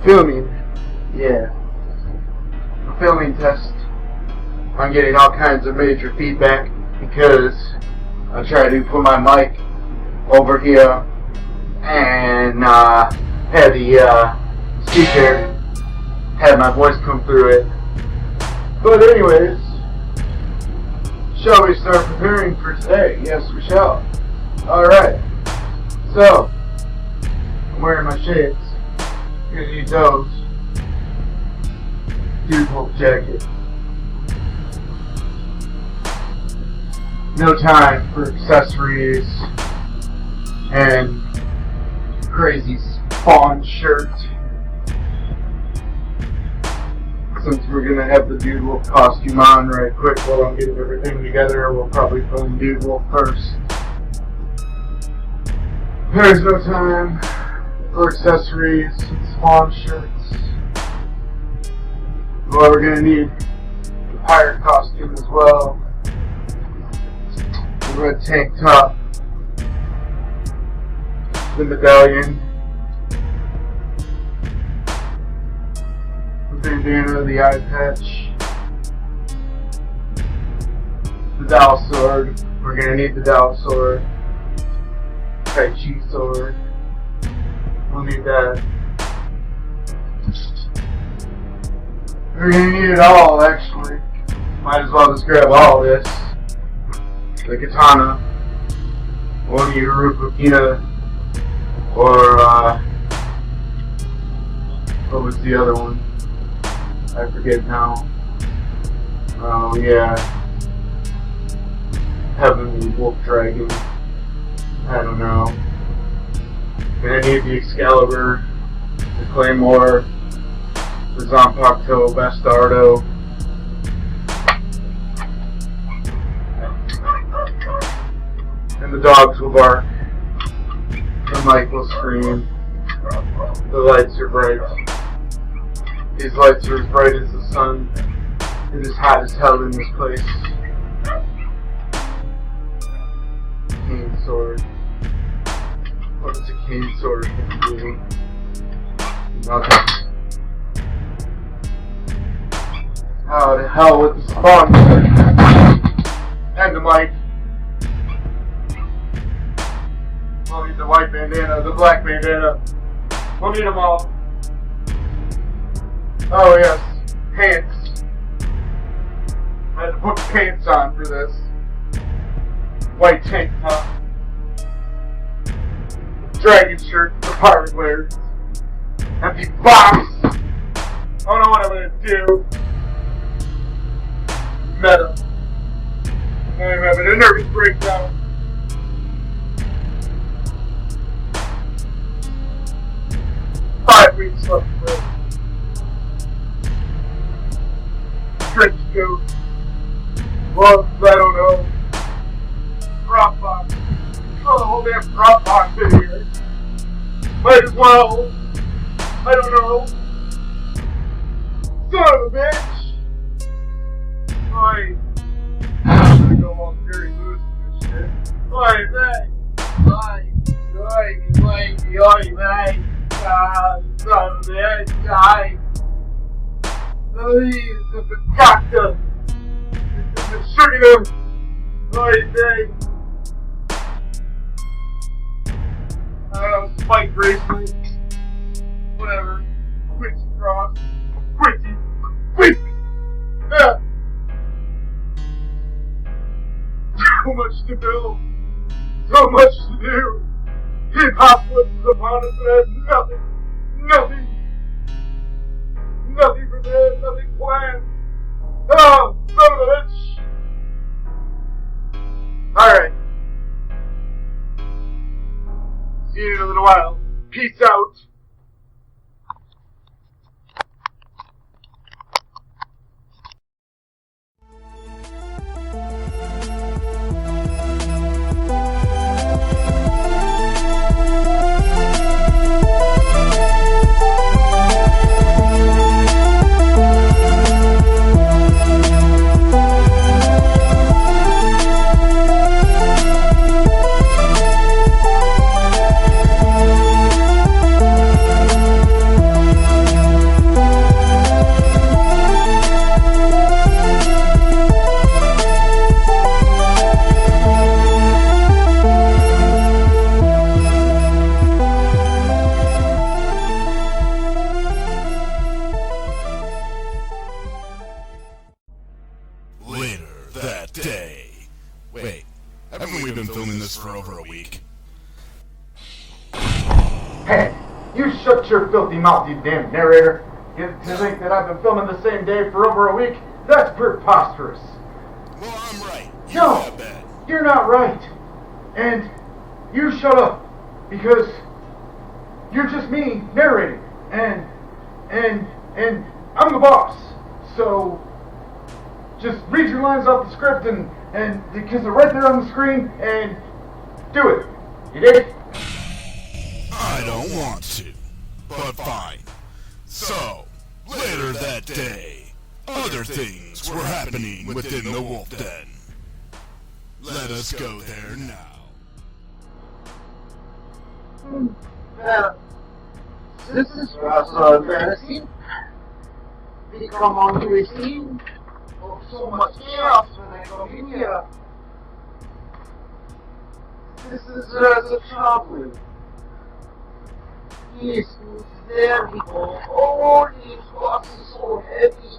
Filming. Yeah. A filming test. I'm getting all kinds of major feedback because I try to put my mic over here and had the speaker, had my voice come through it. But anyways, shall we start preparing for today? Yes, we shall. Alright. So, I'm wearing my shades. Gonna need those. Beautiful jacket. No time for accessories and crazy spawn shirt. Since we're gonna have the Dude Wolf costume on right quick while I'm getting everything together, we'll probably film Dude Wolf first. There's no time for accessories and spawn shirts. Well, we're gonna need the pirate costume as well. The red tank top. The medallion. The bandana, the eye patch. The dowel sword. We're gonna need the dowel sword. Tai Chi sword. We'll need that. We're gonna need it all, actually. Might as well just grab all this. The katana. We'll need a Rupakina. Or, what was the other one? I forget now. Oh, yeah. Heavenly Wolf Dragon. I don't know. Gonna need the Excalibur, the Claymore, the Zanpakuto Bastardo. And the dogs will bark. The mic will scream. The lights are bright. These lights are as bright as the sun. It is hot as hell in this place. Cane sword. What is a cane sword doing? Nothing. Oh, to hell with the spawn and the mic. We'll need the white bandana, the black bandana. We'll need them all. Oh yes, pants. I had to put pants on for this. White tank top. Dragon shirt, the pirate wears. Empty box. I don't know what I'm gonna do. Meta. I'm having a nervous breakdown. Weeks left to live. Cringe goat. Well, I don't know. Prop box. Throw the whole damn prop box in here. Might as well. I don't know. Son of a bitch. I'm gonna go all very loose with this shit. Oi, mate. Son of a bitch, please, it's a doctor. It's a sugar. I don't know, spike bracelet. Whatever. Quincy cross. Quincy. Yeah. So much to build. So much to do. The apocalypse is upon us and I have nothing prepared, nothing planned. Oh, son of a bitch. Alright. See you in a little while. Peace out. we've been filming this for over a week. Hey, you shut your filthy mouth, you damn narrator. You think that I've been filming the same day for over a week? That's preposterous. Well, I'm right. No, you're not right. And you shut up, because you're just me narrating, and I'm the boss. So just read your lines off the script and because they're right there on the screen, and do it. You dig? I don't want to, but fine. So, later that day, other things were happening within the wolf den. Let us go there now. This is rather embarrassing. We come onto a scene of so much chaos when I come in here. This is rather troubling. Yes, there we go. Oh, these blocks are so heavy.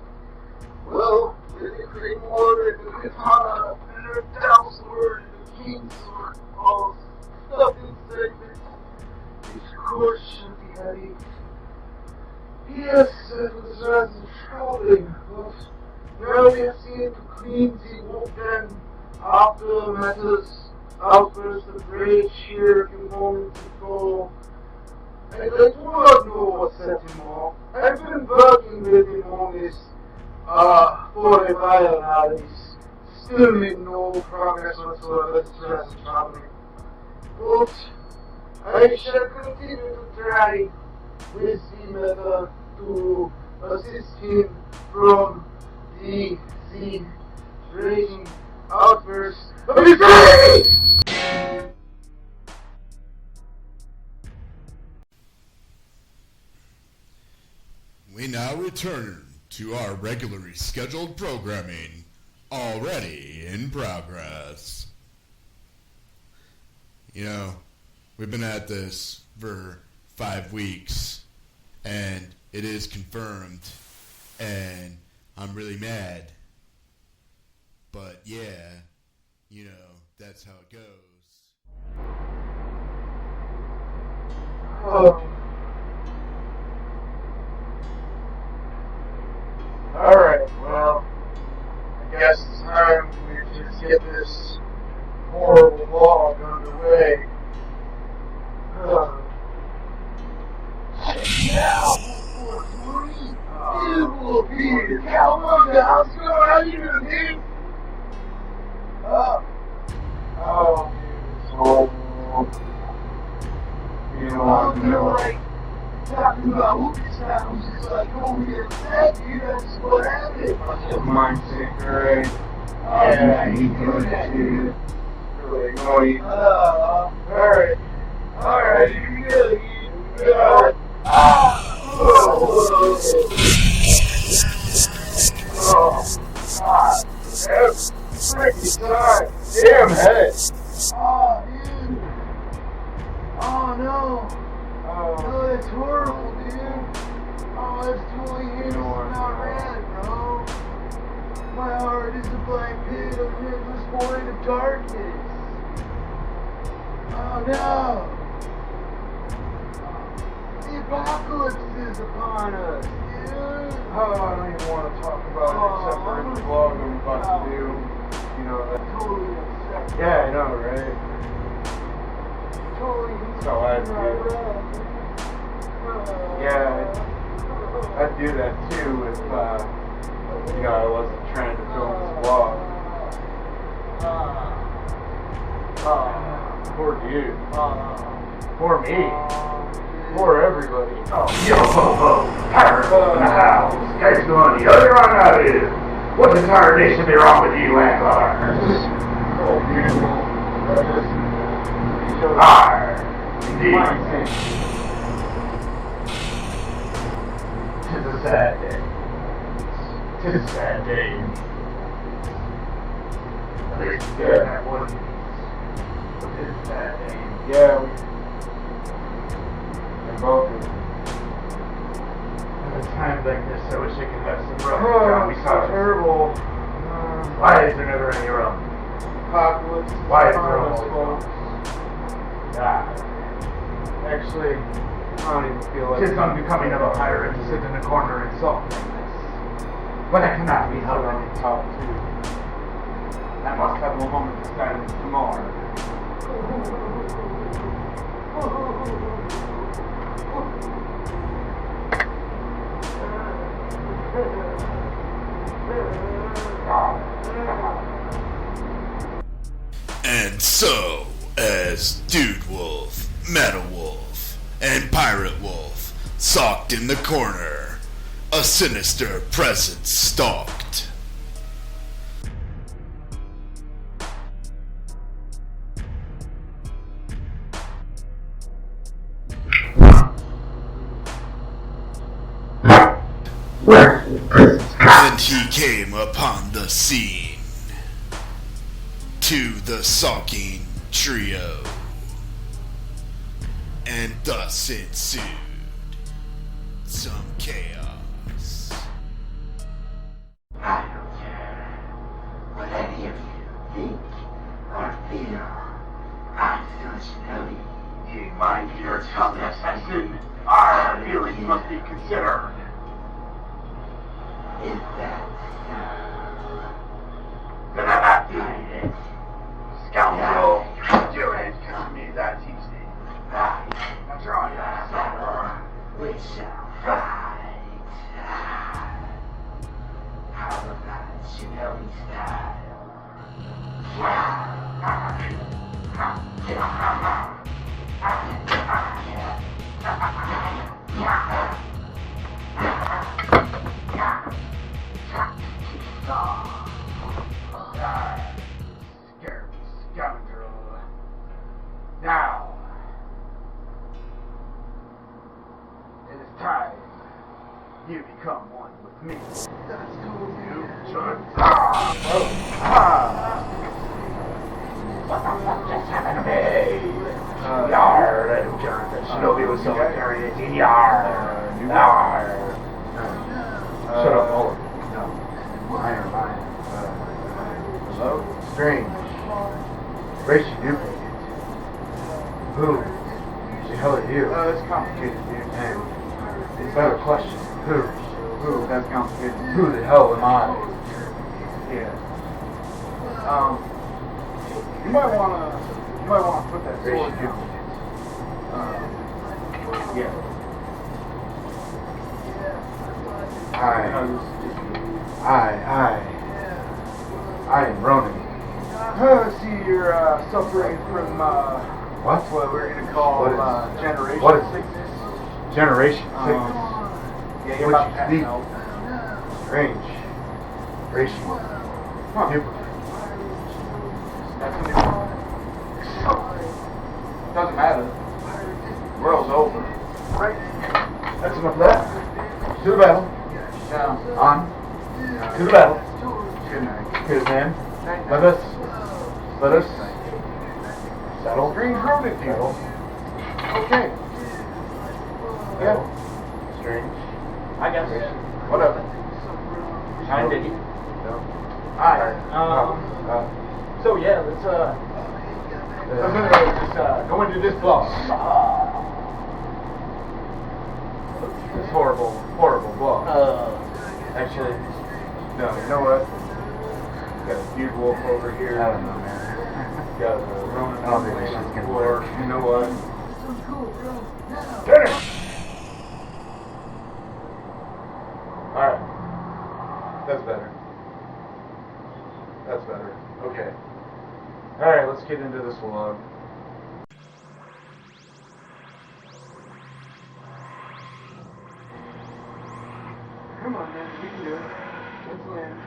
Well, with the great water and the katana and the down sword and the king's sword, all stuff inside it. This course should be heavy. Yes, it was rather troubling, but now we have seen to clean the wolf den after matters outburst of rage here a few moments ago. And I do not know what set him off. I've been working with him on this for a while now, and he's still made no progress whatsoever. It's rather troubling. But I shall continue to try with the method to assist him from the raging outburst of his rage! We now return to our regularly scheduled programming, already in progress. You know, we've been at this for 5 weeks, and it is confirmed, and I'm really mad. But yeah, you know, that's how it goes. Oh. Alright, well, I guess it's time we just get this horrible vlog underway. Now, it will be the Cowabunga house. How you doing, dude? Oh, it's horrible. You know, I'm right. Talking about whoopie sounds is like over here attack you, that's what happened. Mindset, right? Yeah, you do that, dude. Really annoying. Alright, you really, oh, God, freaking time. Damn head. Oh, dude. Oh, no. Oh, that's horrible, dude. Oh, that's totally heinous and not rad, bro. My heart is a blank pit of endless void of darkness. Oh, no. The apocalypse is upon us, dude. Oh, I don't even want to talk about it except for the vlog I'm about to do. You know, that's totally upset. Yeah, I know, right? That's how I'd do. Yeah, I'd do that too if, you know, I wasn't trying to film this vlog. Poor dude. Poor me. Poor everybody. Oh, yo ho ho, Pirate in the house. Guys going the other one out of here. What the tarnation be wrong with you, landlord? Oh, beautiful. Hard. Indeed. Tis a sad day. Tis a sad day. At least, yeah, that one. But tis a sad day. Yeah, we both. At times like this, I wish I could have some rum. We saw terrible. Why is there never any rum? apocalypse. Why is upon there us, all folks. Actually, I don't even feel like Tis unbecoming of a pirate to sit in a corner and sulk like this. But I cannot be helped. I talk to. I must have a moment to silence tomorrow. And so, as Dude Wolf, Meta Wolf, and Pirate Wolf sulked in the corner, a sinister presence stalked. And he came upon the scene to the sulking trio, and thus ensued some chaos. I don't care what any of you think or feel. I'm still smelly. You mind your tongue, assassin? Our feelings must be considered. Is that so? Then I'm not doing it. Scoundrel, you ain't come me that easy. Right. Now draw your sword. We shall fight. How about Shinelli style? Scary scoundrel. Now, it is time you become one with me. Let's go, you jerk. What the fuck just happened to me? Yar, little jerk. Shinobi was so infuriating. Yar. Yar. Shut up, all of you. No. Mine. Hello? Strange. Race you duplicate. Who? The hell are you? It's complicated, dude. And it's a better question. Who? That's complicated. Who the hell am I? Yeah. You might wanna put that Race sword you down. duplicate. Yeah. I am Ronan. See, you're suffering from What? what we're gonna call What is- generation what is- sickness. Generation sickness. Yeah, you're Which about to pass deep. out. Strange. Ratio. Huh. Duplicate. That's gonna be doesn't matter. World's over. Right? That's enough of that. To the battle. Now, On. To the battle. good night. Good man. Let us settle. Strange rodent here. Settle. Okay. Yeah. Strange. I guess. Whatever. Kind did you? No. Alright. So yeah, let's just go into this vlog. This horrible vlog. Actually, no. You know what? Got a Dude Wolf over here. I don't know, man. Got a Ronan. I don't think this shit's gonna work. You know what? Get it! Alright. That's better. That's better. Okay. Alright, let's get into this vlog. Come on, man. We can do it. Let's land.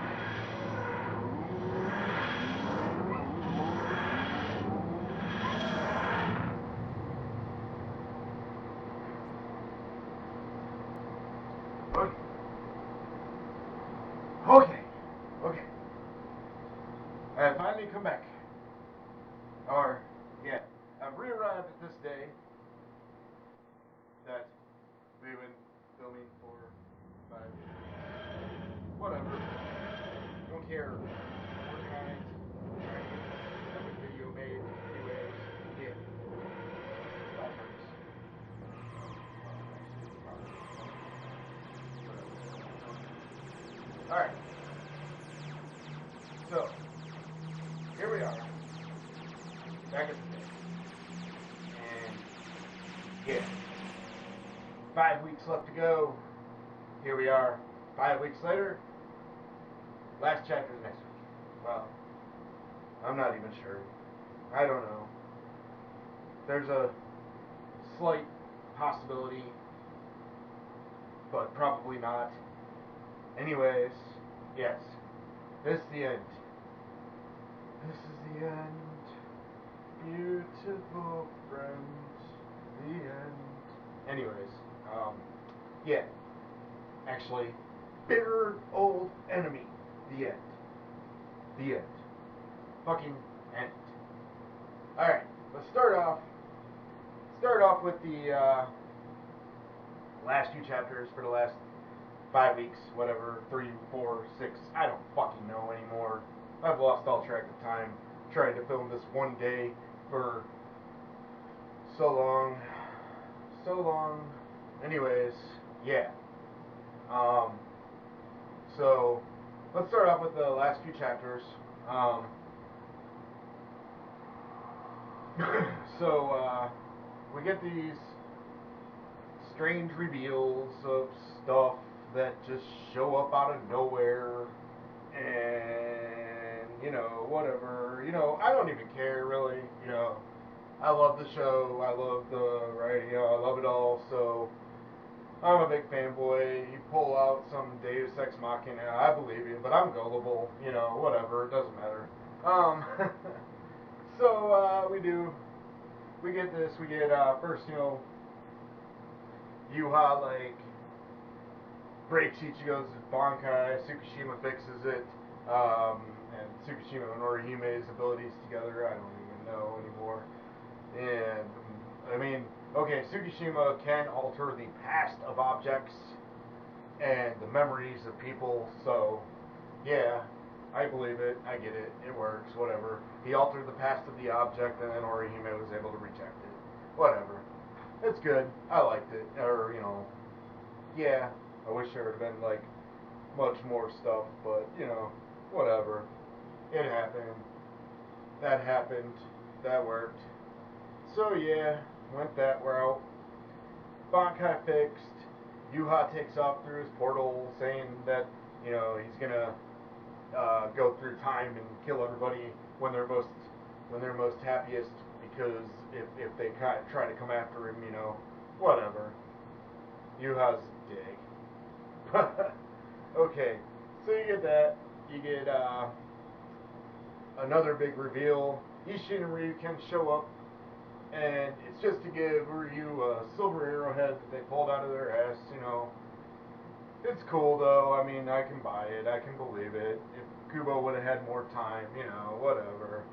Okay. I have finally come back. Or, yeah, I've re-arrived at this day that we've been filming for 5 years. Whatever. Don't care. Working on it. Trying to get Alright. So, here we are. Back at the day. And, yeah. 5 weeks left to go. Here we are. 5 weeks later. Last chapter is next week. Well, I'm not even sure. I don't know. There's a slight possibility, but probably not. Anyways, yes. This is the end. This is the end. Beautiful friends. The end. Anyways, yeah. Actually, bitter old enemy. The end. The end. Fucking end. Alright, let's start off with the last few chapters for the last 5 weeks, whatever, 3, 4, 6, I don't fucking know anymore. I've lost all track of time trying to film this one day for so long. Anyways, yeah. So let's start off with the last few chapters. So we get these strange reveals of stuff that just show up out of nowhere, and, you know, whatever, you know, I don't even care, really, you know, I love the show, I love the writing, you know, I love it all, so, I'm a big fanboy. You pull out some Deus Ex Machina, I believe you, but I'm gullible, you know, whatever, it doesn't matter, so, we get this, first, you know, Yuha, like, breaks Ichigo's Bankai, Tsukishima fixes it, and Tsukishima and Orihime's abilities together, I don't even know anymore. And, I mean, okay, Tsukishima can alter the past of objects and the memories of people, so, yeah, I believe it, I get it, it works, whatever. He altered the past of the object, and then Orihime was able to reject it. Whatever. It's good, I liked it, or, you know, yeah. I wish there would have been, like, much more stuff, but, you know, whatever. It happened. That happened. That worked. So, yeah, went that route. Bankai fixed. Yuha takes off through his portal, saying that, you know, he's gonna go through time and kill everybody when they're most happiest, because if they try to come after him, you know, whatever. Yuha's a dick. Okay, so you get that. You get another big reveal. Ishin and Ryu can show up, and it's just to give Ryu a silver arrowhead that they pulled out of their ass, you know. It's cool, though. I mean, I can buy it. I can believe it. If Kubo would have had more time, you know, whatever.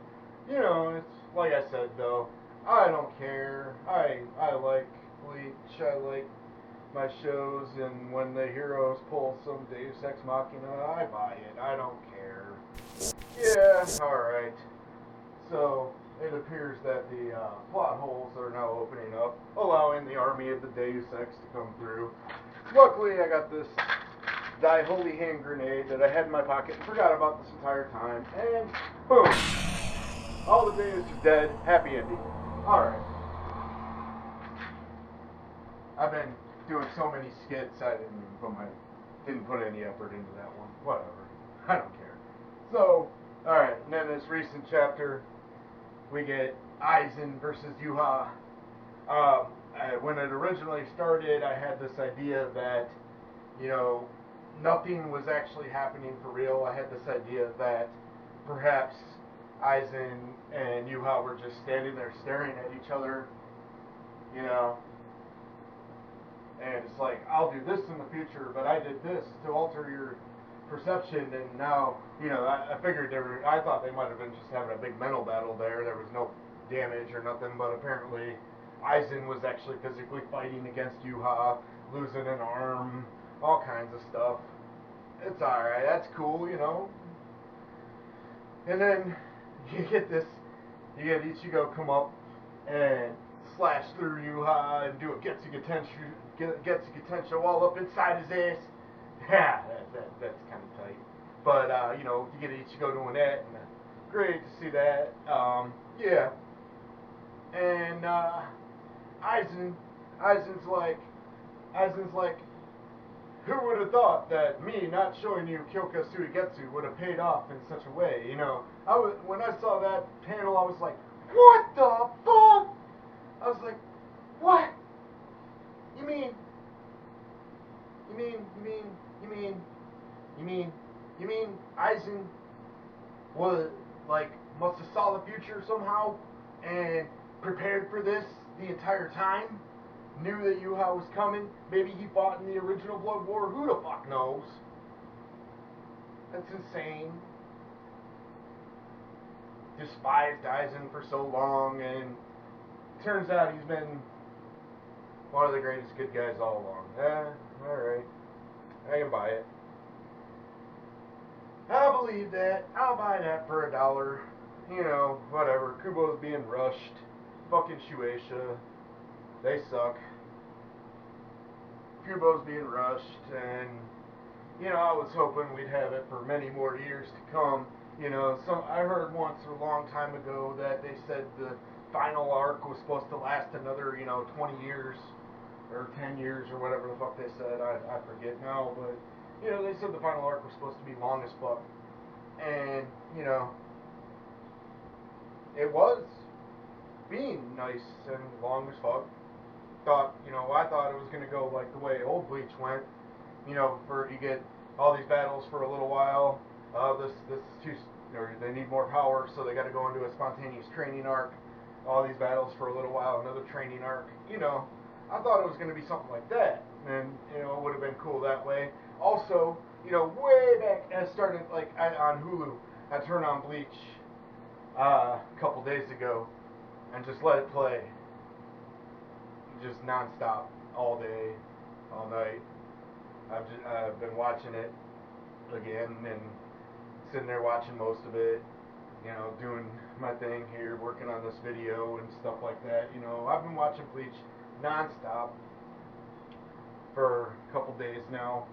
You know, it's like I said, though. I don't care. I like Bleach. I like my shows, and when the heroes pull some Deus Ex Machina, I buy it. I don't care. Yeah, alright. So, it appears that the plot holes are now opening up, allowing the army of the Deus Ex to come through. Luckily, I got this Die Holy Hand Grenade that I had in my pocket and forgot about this entire time, and boom! All the Deus are dead. Happy ending. Alright. I've been doing so many skits, I didn't put any effort into that one. Whatever. I don't care. So, alright, and then this recent chapter, we get Aizen versus Yuha. When it originally started, I had this idea that, you know, nothing was actually happening for real. I had this idea that perhaps Aizen and Yuha were just standing there staring at each other, you know. And it's like, I'll do this in the future, but I did this to alter your perception, and now, you know, I figured I thought they might have been just having a big mental battle there. There was no damage or nothing, but apparently Aizen was actually physically fighting against Yuha, losing an arm, all kinds of stuff. It's alright, that's cool, you know. And then you get Ichigo come up and slash through Yuha and do a Getsuga Tensho all up inside his ass. Yeah, that's kind of tight. But, you know, you get Ichigo doing that, and great to see that. Yeah. And, Aizen's like, who would have thought that me not showing you Kyoka Suigetsu would have paid off in such a way, you know? When I saw that panel, I was like, what the fuck? I was like, what? You mean Aizen was, like, must have saw the future somehow and prepared for this the entire time? Knew that Yuha was coming? Maybe he fought in the original Blood War? Who the fuck knows? That's insane. Despised Aizen for so long, and turns out he's been one of the greatest good guys all along. Alright. I can buy it. I'll believe that. I'll buy that for $1. You know, whatever. Kubo's being rushed. Fucking Shueisha. They suck. Kubo's being rushed, and, you know, I was hoping we'd have it for many more years to come. You know, I heard once a long time ago that they said the final arc was supposed to last another, you know, 20 years, or 10 years, or whatever the fuck they said. I forget now, but, you know, they said the final arc was supposed to be long as fuck. And, you know, it was being nice and long as fuck. I thought it was going to go like the way old Bleach went. You know, you get all these battles for a little while. They need more power, so they got to go into a spontaneous training arc. All these battles for a little while, another training arc. You know, I thought it was going to be something like that, and you know, it would have been cool that way. Also, you know, way back, I started on Hulu. I turned on Bleach a couple days ago, and just let it play. Just non-stop, all day, all night. I've been watching it again and sitting there watching most of it, you know, doing my thing here, working on this video and stuff like that. You know, I've been watching Bleach non-stop for a couple days now,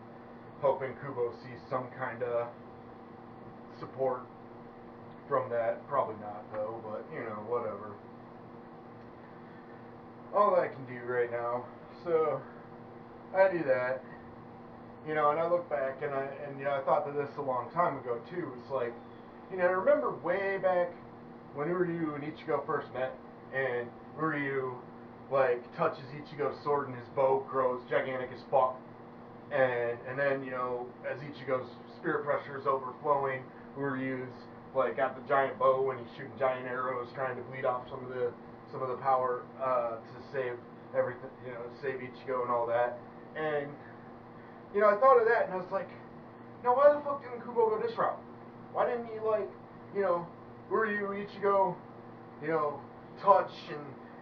hoping Kubo sees some kind of support from that. Probably not, though, but, you know, whatever. All I can do right now. So I do that, you know, and I look back and I thought of this a long time ago too. It's like, you know, I remember way back when Uryu and Ichigo first met, and Uryu like touches Ichigo's sword and his bow grows gigantic as fuck, and then, you know, as Ichigo's spirit pressure is overflowing, Uryu's like got the giant bow and he's shooting giant arrows trying to bleed off some of the power to save everything, you know, save Ichigo and all that. And, you know, I thought of that and I was like, now why the fuck didn't Kubo go this route? Why didn't he, like, you know, Uryu, Ichigo, you know, touch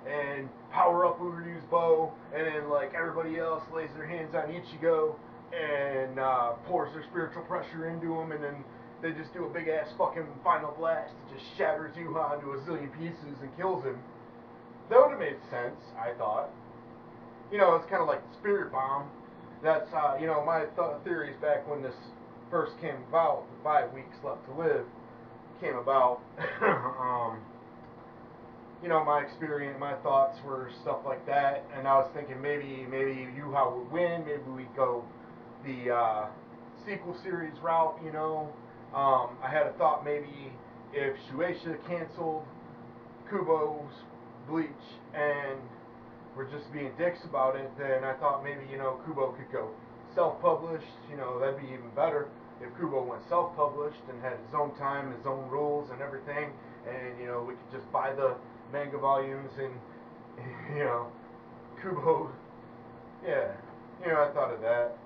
and power up Uryu's bow, and then, like, everybody else lays their hands on Ichigo and pours their spiritual pressure into him, and then they just do a big ass fucking final blast that just shatters Yuha into a zillion pieces and kills him. That would have made sense, I thought. You know, it's kind of like the Spirit Bomb. That's, you know, my theories back when this first came about, the 5 weeks left to live, came about. You know, my experience, my thoughts were stuff like that, and I was thinking maybe Yuha would win, maybe we'd go the sequel series route, you know. I had a thought maybe if Shueisha canceled Kubo's Bleach and were just being dicks about it, then I thought maybe, you know, Kubo could go self-published. You know, that'd be even better if Kubo went self-published and had his own time, his own rules and everything, and, you know, we could just buy the manga volumes and, you know, Kubo, yeah, you know, I thought of that.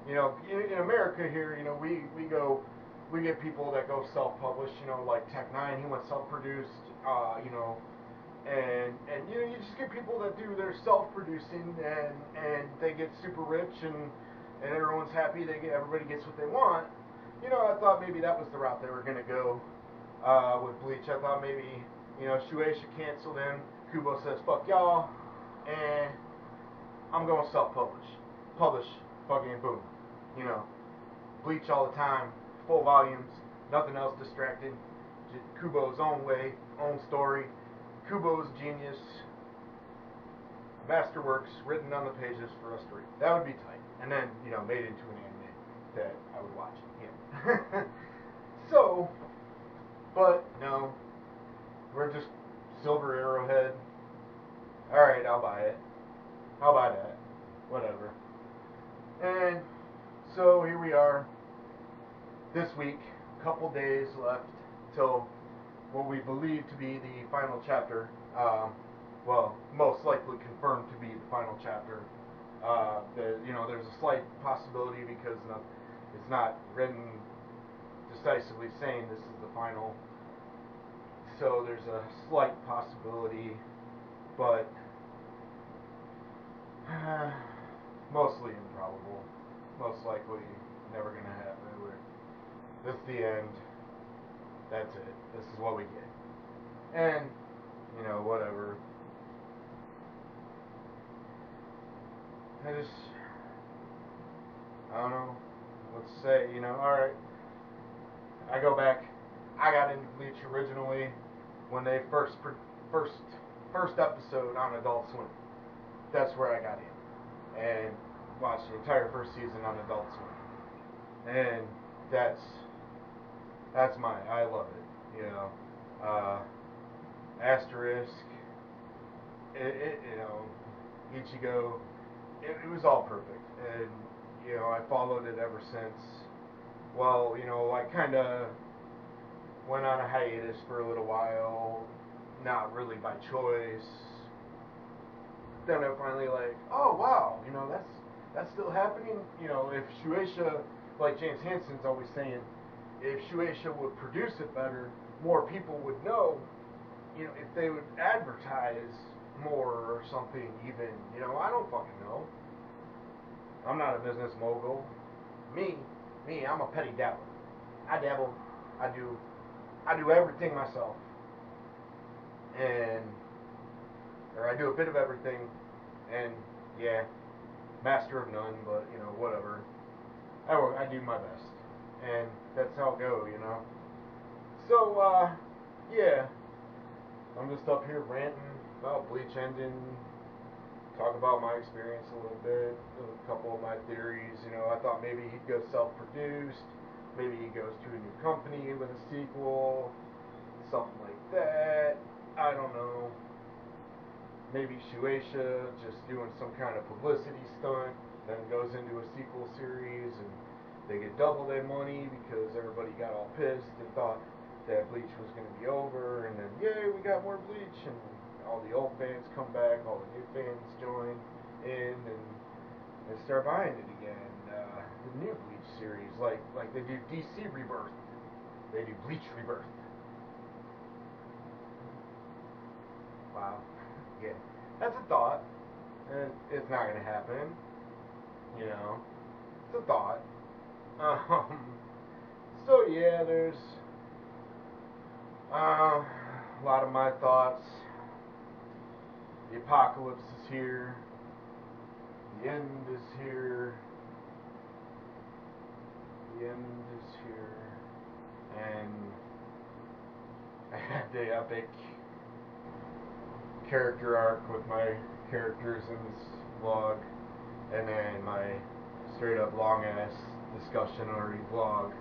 You know, in America here, you know, we get people that go self-published, you know, like Tech9, he went self-produced, you know, and you know, you just get people that do their self-producing, and they get super rich, and everyone's happy, everybody gets what they want. You know, I thought maybe that was the route they were going to go with Bleach. I thought maybe, you know, Shueisha canceled him, Kubo says, fuck y'all, and I'm going self-publish. Publish, fucking boom. you know, Bleach all the time, full volumes, nothing else distracted. Kubo's own way, own story. Kubo's genius, masterworks written on the pages for us to read. That would be tight. And then, you know, made into an anime that I would watch. Yeah. So, but no, we're just Silver Arrowhead. Alright, I'll buy it. I'll buy that. Whatever. And so here we are. This week, couple days left till what we believe to be the final chapter. Well, most likely confirmed to be the final chapter. There's a slight possibility because it's not written decisively saying this is the final. So there's a slight possibility, but mostly improbable. Most likely never gonna happen. This is the end. That's it. This is what we get. And, you know, whatever. I don't know what to say, you know. Alright. I go back. I got into Bleach originally when they first episode on Adult Swim. That's where I got in. And watched the entire first season on Adult Swim. And that's I love it, you know. Asterisk, Ichigo, it was all perfect, and, you know, I followed it ever since. Well, you know, I kind of went on a hiatus for a little while, not really by choice. Then I finally oh wow, you know, that's still happening. You know, if Shueisha, like James Hansen's always saying, if Shueisha would produce it better, more people would know. You know, if they would advertise more or something even. You know, I don't fucking know. I'm not a business mogul. Me, I'm a petty dabbler. I dabble. I do everything myself. Or I do a bit of everything. And, yeah, master of none, but, you know, whatever. I do my best. And that's how it go, you know. So, yeah. I'm just up here ranting about Bleach ending. Talk about my experience a little bit. A couple of my theories, you know. I thought maybe he'd go self-produced. Maybe he goes to a new company with a sequel. Something like that. I don't know. Maybe Shueisha just doing some kind of publicity stunt. Then goes into a sequel series and they get double their money because everybody got all pissed and thought that Bleach was going to be over, and then, yay, we got more Bleach, and all the old fans come back, all the new fans join in, and start buying it again. The new Bleach series, like they do DC Rebirth, they do Bleach Rebirth. Wow. Yeah. That's a thought. It's not going to happen. You know. It's a thought. So yeah, there's a lot of my thoughts. The apocalypse is here. The end is here. The end is here. And I had the epic character arc with my characters in this vlog, and then my straight up long ass discussionary vlog.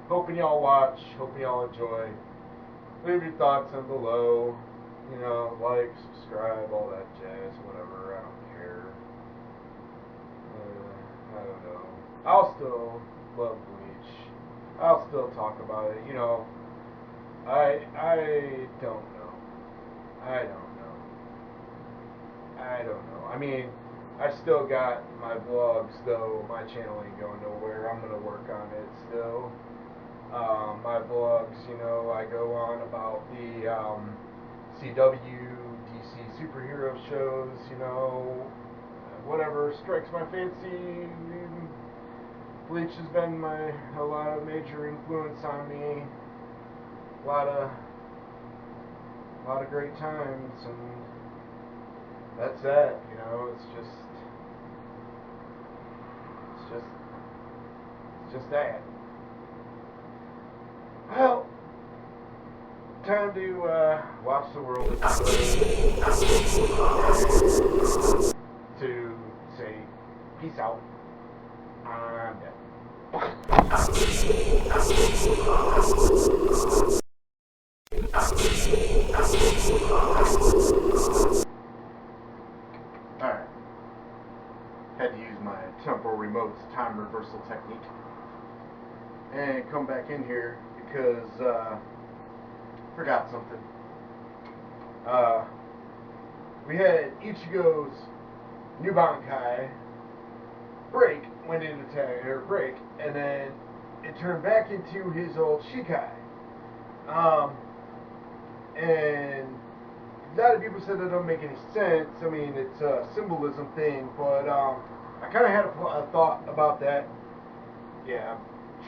Hoping y'all watch, hoping y'all enjoy. Leave your thoughts in below. You know, like, subscribe, all that jazz, whatever. I don't care. I don't know. I'll still love Bleach. I'll still talk about it. You know, I don't know. I don't know. I mean, I still got my vlogs, though. My channel ain't going nowhere. I'm gonna work on it still. My vlogs, you know, I go on about the CW, DC superhero shows, you know, whatever strikes my fancy. Bleach has been a lot of major influence on me. A lot of great times, and that's that, you know. It's just just that. Well, time to watch the world to say peace out. I'm dead. Alright. Had to use my temporal remote's time reversal technique. And come back in here because forgot something. We had Ichigo's new Bankai went into break, and then it turned back into his old Shikai. And a lot of people said that don't make any sense. I mean, it's a symbolism thing, but I kind of had a thought about that. Yeah,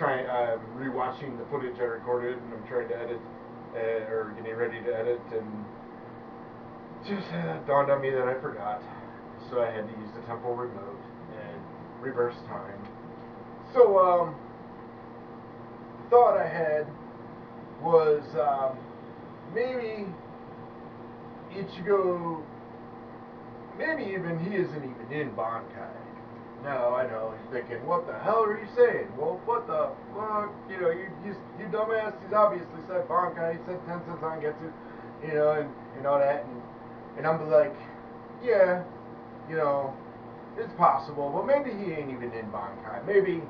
I'm rewatching the footage I recorded, and I'm trying to edit, or getting ready to edit, and just dawned on me that I forgot. So I had to use the temporal remote and reverse time. So, the thought I had was, maybe Ichigo, maybe even he isn't even in Bankai. No, I know, he's thinking, what the hell are you saying? Well, what the fuck? You know, you dumbass, he's obviously said Bankai, he said Tensen Zangetsu, you know, and all that, and I'm like, yeah, you know, it's possible, but maybe he ain't even in Bankai. Maybe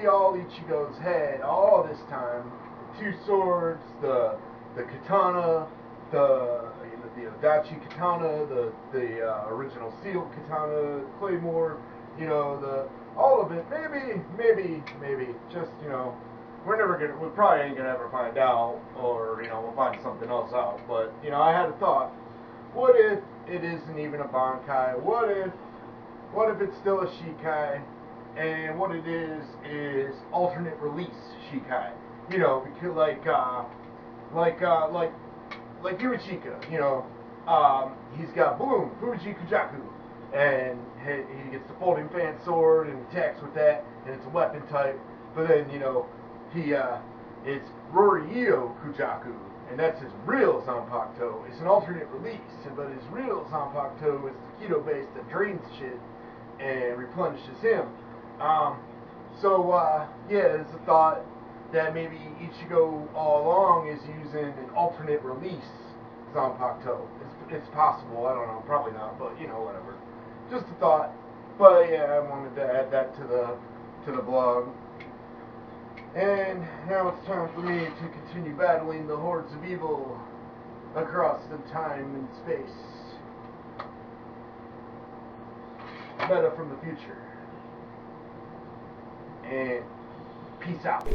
all Ichigo's had all this time, the two swords, the katana, the Odachi katana, the original sealed katana, claymore, you know, all of it. Maybe, just, you know, we probably ain't gonna ever find out, or, you know, we'll find something else out. But, you know, I had a thought. What if it isn't even a Bankai? What if it's still a Shikai, and what it is alternate release Shikai? You know, because like Yurichika, you know, he's got boom, Fuji Kujaku, and he gets the folding fan sword and attacks with that, and it's a weapon type. But then, you know, it's Roryo Kujaku, and that's his real Zanpakuto. It's an alternate release, but his real Zanpakuto is the Keto base that drains shit and replenishes him. Yeah, it's a thought that maybe Ichigo all along is using an alternate release Zanpakuto. It's possible, I don't know, probably not, but, you know, whatever. Just a thought. But yeah, I wanted to add that to the blog. And now it's time for me to continue battling the hordes of evil across the time and space. Meta from the future. And peace out.